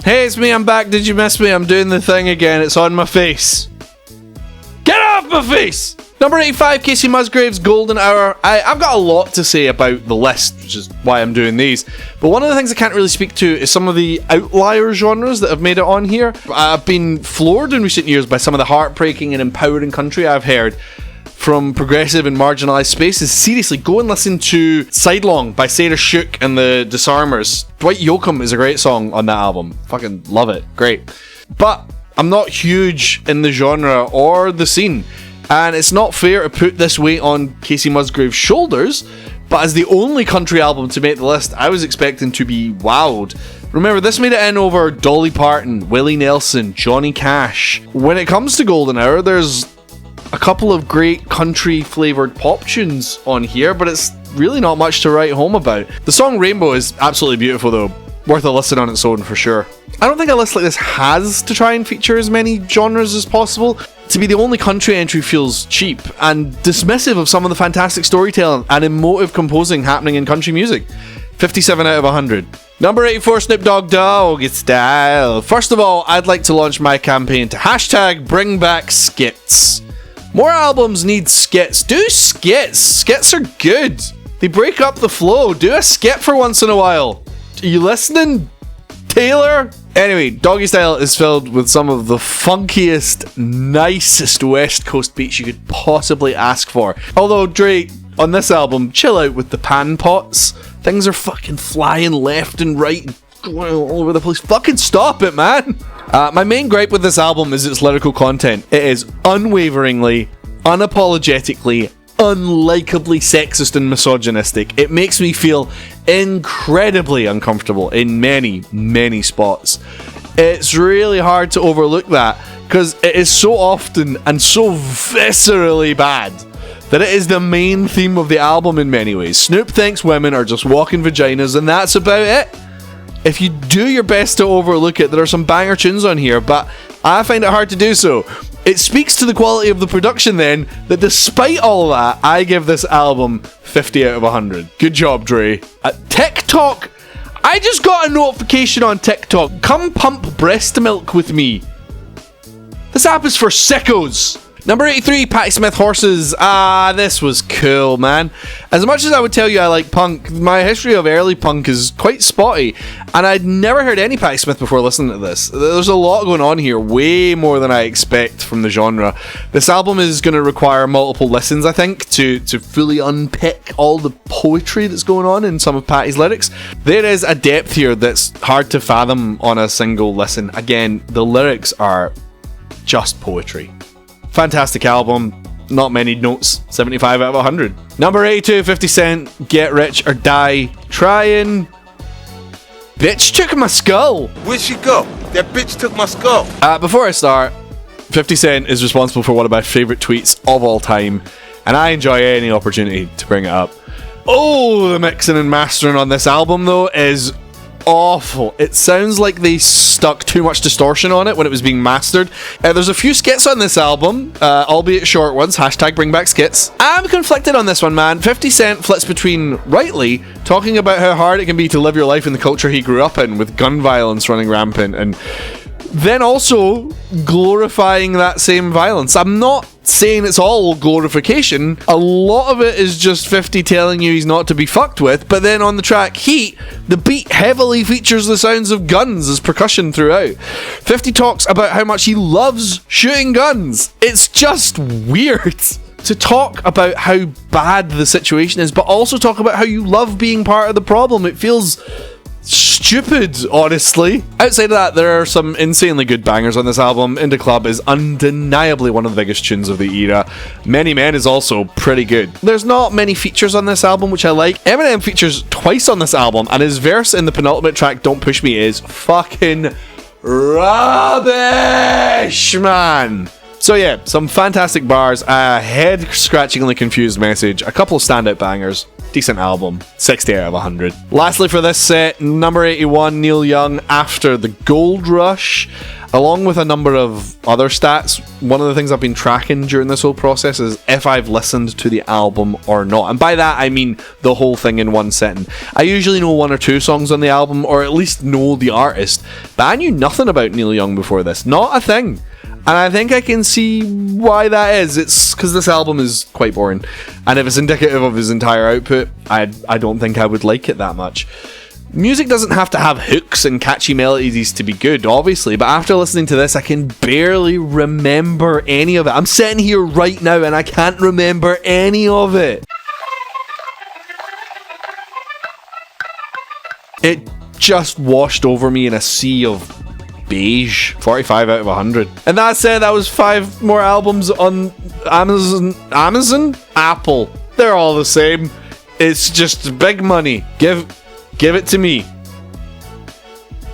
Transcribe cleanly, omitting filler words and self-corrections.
Hey, it's me, I'm back. Did you miss me? I'm doing the thing again. It's on my face. Get off my face! Number 85, Casey Musgraves, Golden Hour. I've got a lot to say about the list, which is why I'm doing these. But one of the things I can't really speak to is some of the outlier genres that have made it on here. I've been floored in recent years by some of the heartbreaking and empowering country I've heard from progressive and marginalised spaces. Seriously, go and listen to Sidelong by Sarah Shook and the Disarmers. Dwight Yoakam is a great song on that album. Fucking love it. Great. But I'm not huge in the genre or the scene. And it's not fair to put this weight on Casey Musgrave's shoulders, but as the only country album to make the list, I was expecting to be wowed. Remember, this made it in over Dolly Parton, Willie Nelson, Johnny Cash. When it comes to Golden Hour, there's a couple of great country-flavoured pop tunes on here, but it's really not much to write home about. The song Rainbow is absolutely beautiful though, worth a listen on its own for sure. I don't think a list like this has to try and feature as many genres as possible. To be the only country entry feels cheap and dismissive of some of the fantastic storytelling and emotive composing happening in country music. 57 out of 100. Number 84, Snoop Dogg Doggy Style. First of all, I'd like to launch my campaign to hashtag bring back skits. More albums need skits. Do skits. Skits are good. They break up the flow. Do a skit for once in a while. Are you listening, Taylor? Anyway, Doggy Style is filled with some of the funkiest, nicest West Coast beats you could possibly ask for. Although, Dre, on this album, chill out with the pan pots. Things are fucking flying left and right and going all over the place. Fucking stop it, man! My main gripe with this album is its lyrical content. It is unwaveringly, unapologetically, unlikably sexist and misogynistic. It makes me feel incredibly uncomfortable in many, many spots. It's really hard to overlook that because it is so often and so viscerally bad that it is the main theme of the album in many ways. Snoop thinks women are just walking vaginas and that's about it. If you do your best to overlook it, there are some banger tunes on here, but I find it hard to do so. It speaks to the quality of the production then, that despite all that, I give this album 50 out of 100. Good job, Dre. TikTok, I just got a notification on TikTok. Come pump breast milk with me. This app is for sickos. Number 83, Patti Smith Horses. This was cool, man. As much as I would tell you I like punk, my history of early punk is quite spotty, and I'd never heard any Patti Smith before listening to this. There's a lot going on here, way more than I expect from the genre. This album is going to require multiple listens, I think, to fully unpick all the poetry that's going on in some of Patti's lyrics. There is a depth here that's hard to fathom on a single listen. Again, the lyrics are just poetry. Fantastic album, not many notes, 75 out of 100. Number 82, 50 Cent, Get Rich or Die Trying. Bitch took my skull. Where'd she go? That bitch took my skull. Before I start, 50 Cent is responsible for one of my favourite tweets of all time, and I enjoy any opportunity to bring it up. Oh, the mixing and mastering on this album, though, is awful. It sounds like they stuck too much distortion on it when it was being mastered. There's a few skits on this album, albeit short ones. Hashtag bring back skits. I'm conflicted on this one, man. 50 Cent flits between, rightly, talking about how hard it can be to live your life in the culture he grew up in, with gun violence running rampant, and then also glorifying that same violence. I'm not saying it's all glorification. A lot of it is just 50 telling you he's not to be fucked with, but then on the track Heat, the beat heavily features the sounds of guns as percussion throughout. 50 talks about how much he loves shooting guns. It's just weird to talk about how bad the situation is, but also talk about how you love being part of the problem. It feels stupid, honestly. Outside of that, there are some insanely good bangers on this album. Into Club is undeniably one of the biggest tunes of the era. Many Men is also pretty good. There's not many features on this album, which I like. Eminem features twice on this album, and his verse in the penultimate track, Don't Push Me, is fucking rubbish, man. So yeah, some fantastic bars, a head-scratchingly confused message, a couple of standout bangers. decent album. 60 out of 100. Lastly for this set, number 81, Neil Young, After the Gold Rush. Along with a number of other stats, one of the things I've been tracking during this whole process is if I've listened to the album or not. And by that, I mean the whole thing in one sitting. I usually know one or two songs on the album, or at least know the artist, but I knew nothing about Neil Young before this. Not a thing. And I think I can see why that is. It's because this album is quite boring. And if it's indicative of his entire output, I don't think I would like it that much. Music doesn't have to have hooks and catchy melodies to be good, obviously, but after listening to this, I can barely remember any of it. I'm sitting here right now and I can't remember any of it. It just washed over me in a sea of beige. 45 out of 100. And that said, that was 5 more albums on Amazon? Apple. They're all the same. It's just big money. Give it to me.